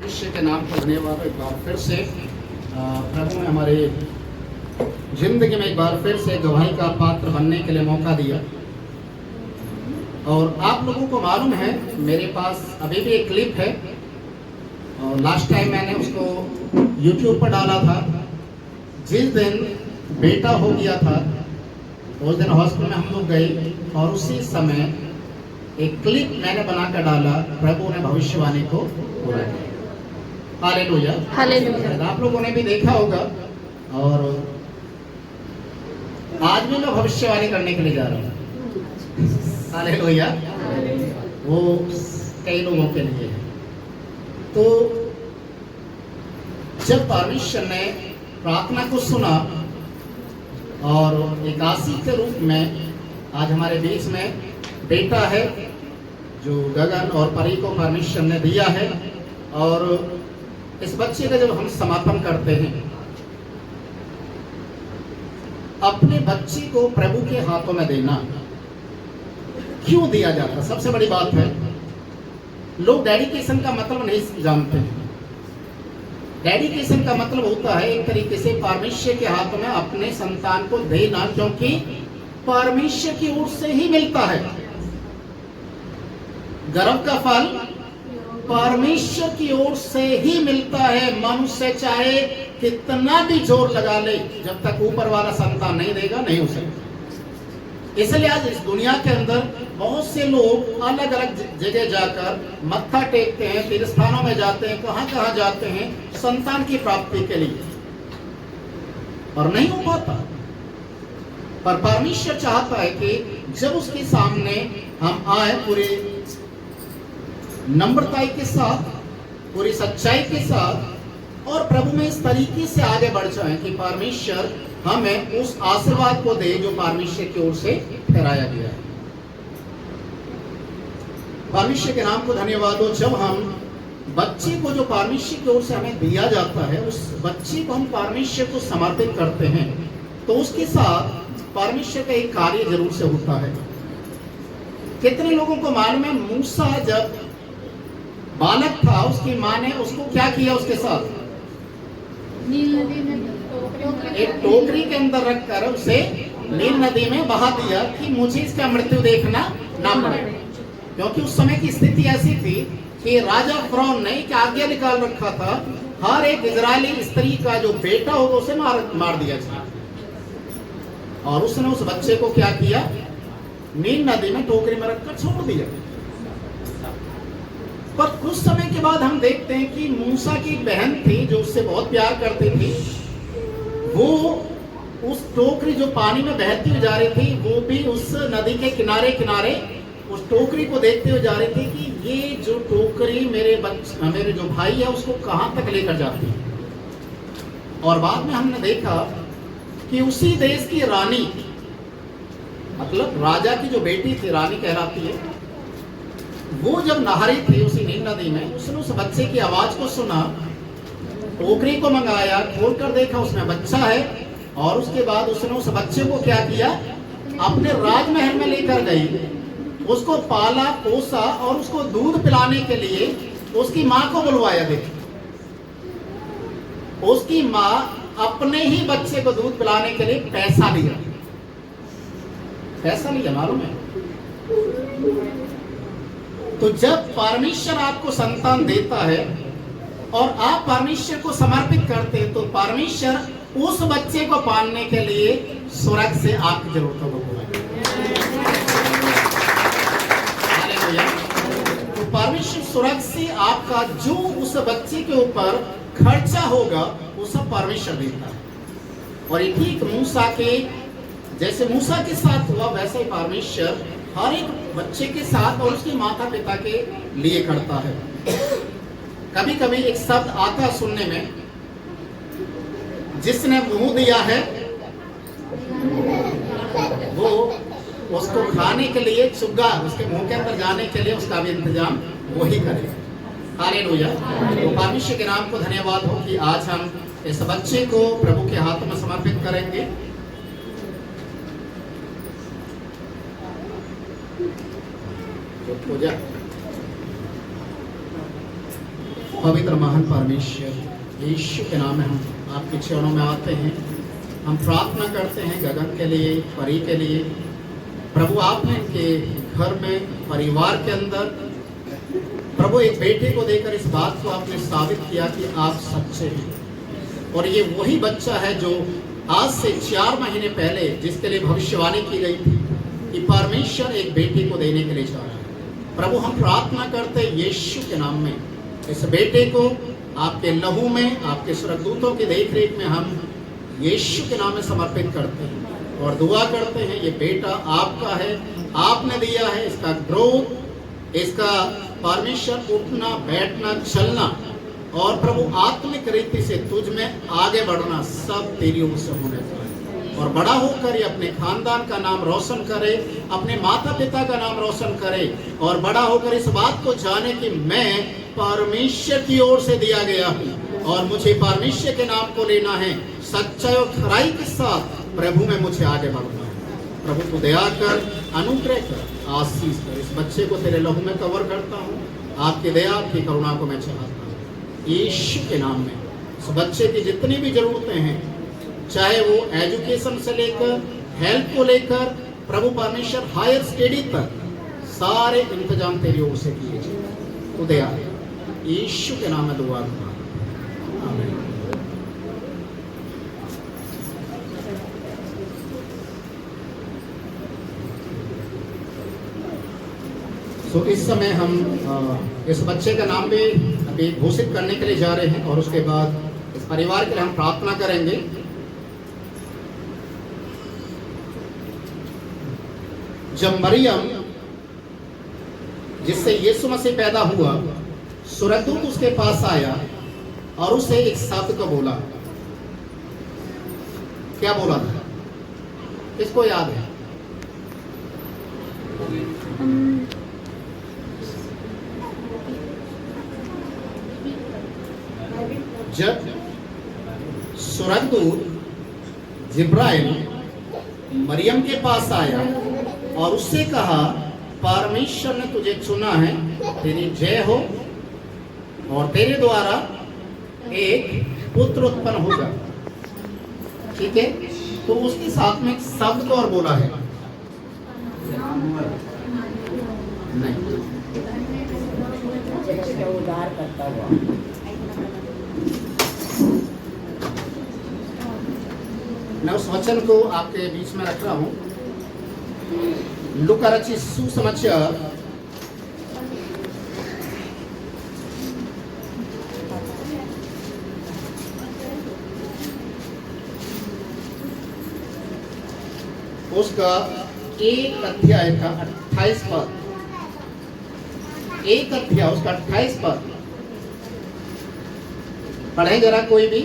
भविष्य के नाम पर धन्यवाद। एक बार फिर से प्रभु ने हमारे जिंदगी में एक बार फिर से गवाही का पात्र बनने के लिए मौका दिया। और आप लोगों को मालूम है मेरे पास अभी भी एक क्लिप है और लास्ट टाइम मैंने उसको YouTube पर डाला था। जिस दिन बेटा हो गया था उस दिन हॉस्पिटल में हम लोग गए और उसी समय एक क्लिप मैंने बनाकर डाला। प्रभु ने भविष्यवाणी को पूरा किया। Hallelujah, hallelujah. आप लोगों ने भी देखा होगा। और आज भी मैं भविष्यवाणी करने के लिए जा रहा हूँ। हालेलुया। वो कई लोगों के लिए है। तो जब परमेश्वर ने प्रार्थना को सुना और एक आशीष के रूप में आज हमारे बीच में बेटा है जो गगन और परी को परमेश्वर ने दिया है। और इस बच्चे का जब हम समापन करते हैं, अपने बच्चे को प्रभु के हाथों में देना क्यों दिया जाता, सबसे बड़ी बात है। लोग डेडिकेशन का मतलब नहीं जानते हैं। डेडिकेशन का मतलब होता है एक तरीके से परमेश्वर के हाथों में अपने संतान को देना, क्योंकि परमेश्वर की ओर से ही मिलता है। गर्भ का फल परमेश्वर की ओर से ही मिलता है। मनुष्य चाहे कितना भी जोर लगा ले, जब तक ऊपर वाला संतान नहीं देगा नहीं हो सकता। इसलिए आज इस दुनिया के अंदर बहुत से लोग अलग अलग जगह जाकर मत्था टेकते हैं, तीर्थ स्थानों में जाते हैं, कहां कहां जाते हैं संतान की प्राप्ति के लिए, और नहीं हो पाता। पर परमेश्वर चाहता है कि जब उसके सामने हम आए पूरे नम्रताई के साथ, पूरी सच्चाई के साथ, और प्रभु में इस तरीके से आगे बढ़ जाए कि परमेश्वर हमें उस आशीर्वाद को दे जो परमेश्वर की ओर से ठहराया गया है। परमेश्वर के नाम को धन्यवाद हो। जब हम बच्चे को जो परमेश्वर की ओर से हमें दिया जाता है, उस बच्चे को हम परमेश्वर को समर्पित करते हैं, तो उसके साथ परमेश्वर का एक कार्य जरूर से होता है। कितने लोगों को मालूम है, मूसा जब बालक था उसकी माँ ने उसको क्या किया, उसके साथ नील नदी में एक टोकरी के अंदर रखकर उसे नील नदी में बहा दिया कि मुझे इसका मृत्यु देखना ना पड़े। क्योंकि उस समय की स्थिति ऐसी थी कि राजा फिरौन ने एक आज्ञा निकाल रखा था, हर एक इजरायली स्त्री का जो बेटा होगा उसे मार दिया जाए। और उसने उस बच्चे को क्या किया, नील नदी में टोकरी में रखकर छोड़ दिया। पर कुछ समय के बाद हम देखते हैं कि मूसा की बहन थी जो उससे बहुत प्यार करती थी, वो उस टोकरी जो पानी में बहती हुई जा रही थी, वो भी उस नदी के किनारे किनारे उस टोकरी को देखते हुए जा रही थी कि ये जो टोकरी मेरे जो भाई है उसको कहां तक लेकर जाती है। और बाद में हमने देखा कि उसी देश की रानी, मतलब राजा की जो बेटी थी, रानी कहलाती है, वो जब नहा रही थी उसी नील नदी में, उसने उस बच्चे की आवाज को सुना, टोकरी को मंगाया, खोलकर देखा उसमें बच्चा है, और उसके बाद उसने उस बच्चे को क्या किया, अपने राजमहल में लेकर गई, उसको पाला पोसा और उसको दूध पिलाने के लिए उसकी माँ को बुलवाया। देखिए, उसकी माँ अपने ही बच्चे को दूध पिलाने के लिए पैसा लिया, मालूम है। तो जब परमेश्वर आपको संतान देता है और आप परमेश्वर को समर्पित करते हैं, तो परमेश्वर उस बच्चे को पालने के लिए स्वर्ग से आपकी जरूरतों को पूरा करेगा। तो परमेश्वर स्वर्ग से आपका जो उस बच्चे के ऊपर खर्चा होगा वो सब परमेश्वर देता है। और ये ठीक मूसा के जैसे मूसा के साथ हुआ, वैसे ही परमेश्वर हर एक बच्चे के साथ और उसके माता पिता के लिए करता है। कभी कभी एक शब्द आता सुनने में, जिसने मुंह दिया है वो उसको खाने के लिए, चुग्गा उसके मुंह के अंदर जाने के लिए उसका भी इंतजाम वही करेगा। हालेलुया। तो परमेश्वर के नाम को धन्यवाद हो कि आज हम इस बच्चे को प्रभु के हाथों में समर्पित करेंगे। पूजा पवित्र महान परमेश्वर यीशु के नाम में हम आपके चरणों में आते हैं। हम प्रार्थना करते हैं गगन के लिए, परी के लिए। प्रभु आपने इनके घर में, परिवार के अंदर प्रभु एक बेटे को देकर इस बात को आपने साबित किया कि आप सच्चे हैं। और ये वही बच्चा है जो आज से 4 महीने पहले जिसके लिए भविष्यवाणी की गई थी कि परमेश्वर एक बेटे को देने के लिए जा रहा है। प्रभु हम प्रार्थना करते हैं यीशु के नाम में इस बेटे को आपके लहू में, आपके स्वर्गदूतों की देखरेख में हम यीशु के नाम में समर्पित करते हैं और दुआ करते हैं ये बेटा आपका है, आपने दिया है। इसका ग्रोथ, इसका परमेश्वर उठना, बैठना, चलना और प्रभु आत्मिक रीति से तुझ में आगे बढ़ना सब तेरी ओर से होने पाए। और बड़ा होकर ये अपने खानदान का नाम रोशन करे, अपने माता पिता का नाम रोशन करे और बड़ा होकर इस बात को जाने कि मैं परमेश्वर की ओर से दिया गया हूँ और मुझे परमेश्वर के नाम को लेना है। सच्चाई और खराई के साथ प्रभु में मुझे आगे बढ़ना है। प्रभु को दया कर, अनुग्रह कर, आशीष कर। इस बच्चे को तेरे लहू में कवर करता हूँ। आपकी दया, आपकी करुणा को मैं चाहता हूँ यीशु के नाम में। इस बच्चे की जितनी भी जरूरतें हैं, चाहे वो एजुकेशन से लेकर, हेल्थ को लेकर, प्रभु परमेश्वर हायर स्टडी तक सारे इंतजाम तेरी ओर से किए जाए। तो दया यीशु के नाम में दुआ करना। आमीन। तो इस समय हम इस बच्चे का नाम भी अभी घोषित करने के लिए जा रहे हैं और उसके बाद इस परिवार के लिए हम प्रार्थना करेंगे। जब मरियम जिससे यीशु मसीह पैदा हुआ, स्वर्गदूत उसके पास आया और उसे एक शब्द को बोला। क्या बोला था? किसको याद है? जब स्वर्गदूत जिब्राइल मरियम के पास आया और उससे कहा, परमेश्वर ने तुझे चुना है, तेरी जय हो और तेरे द्वारा एक पुत्र उत्पन्न होगा। ठीक है, तो उसके साथ में एक शब्द को और बोला है। नहीं, उद्धार करता हुआ। मैं उस वचन को आपके बीच में रख रहा हूं। लूका रचित सुसमाचार उसका 1 अध्याय का 28 पद, 1 अध्याय उसका 28 पद पढ़े जरा कोई भी।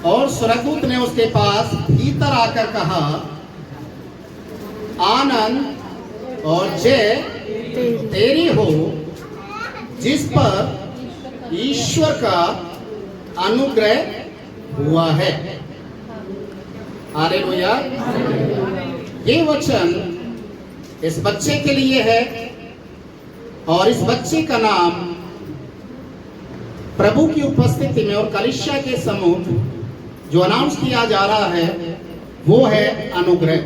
और स्वर्गदूत ने उसके पास भीतर आकर कहा, आनंद और जय तेरी हो जिस पर ईश्वर का अनुग्रह हुआ है। हालेलुया। ये वचन इस बच्चे के लिए है और इस बच्चे का नाम प्रभु की उपस्थिति में और कलीसिया के समूह जो अनाउंस किया जा रहा है वो है अनुग्रह।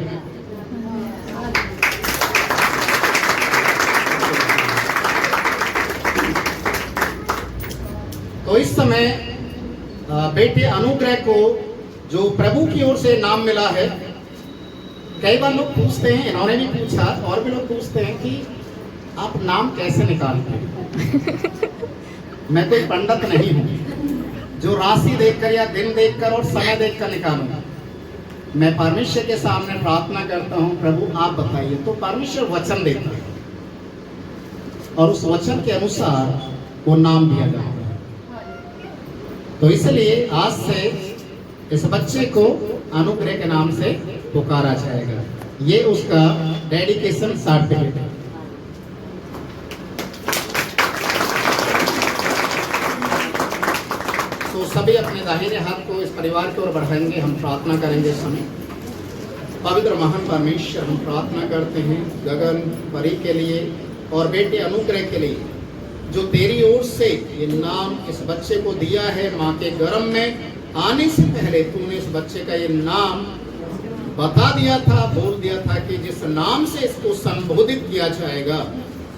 तो इस समय बेटे अनुग्रह को जो प्रभु की ओर से नाम मिला है, कई बार लोग पूछते हैं, इन्होंने भी पूछा और भी लोग पूछते हैं कि आप नाम कैसे निकालते हैं। मैं कोई पंडित नहीं हूं जो राशि देखकर या दिन देखकर और समय देखकर निकालूंगा। मैं परमेश्वर के सामने प्रार्थना करता हूं, प्रभु आप बताइए। तो परमेश्वर वचन देता है और उस वचन के अनुसार वो नाम दिया जाता है। तो इसलिए आज से इस बच्चे को अनुग्रह के नाम से पुकारा जाएगा। ये उसका डेडिकेशन सर्टिफिकेट है। तो सभी अपने दाहिने हाथ को इस परिवार की ओर बढ़ाएंगे। हम प्रार्थना करेंगे इस समय। पवित्र महान परमेश्वर, हम प्रार्थना करते हैं गगन परी के लिए और बेटे अनुग्रह के लिए जो तेरी ओर से ये नाम इस बच्चे को दिया है, माँ के गर्भ में आने से पहले तूने इस बच्चे का ये नाम बता दिया था, बोल दिया था कि जिस नाम से इसको संबोधित किया जाएगा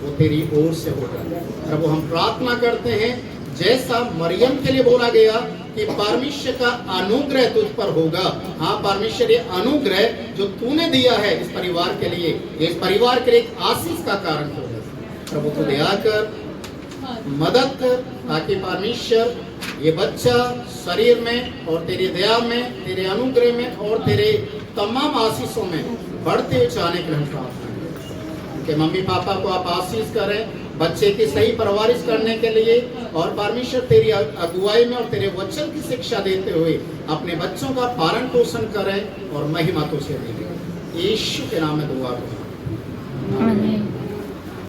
वो तेरी ओर से होगा। प्रभु हम प्रार्थना करते हैं जैसा मरियम के लिए बोला गया कि परमेश्वर का अनुग्रह तुझ पर होगा, हाँ परमेश्वर ये अनुग्रह जो तूने दिया है इस परिवार के लिए, ये इस परिवार के लिए एक आशीष का कारण होगा। प्रभु तू दया कर, मदद कर, ताकि परमेश्वर ये बच्चा शरीर में और तेरी दया में, तेरे अनुग्रह में और तेरे तमाम आशीषों में बढ़ते हुए जाने के लिए हम प्रार्थना करें। उनके मम्मी पापा को आप आशीष करें बच्चे की सही परवरिश करने के लिए, और परमेश्वर तेरी अगुवाई में और तेरे वचन की शिक्षा देते हुए अपने बच्चों का पालन पोषण करें और महिमा तुझे दें। यीशु के नाम में दुआ करें। आमीन।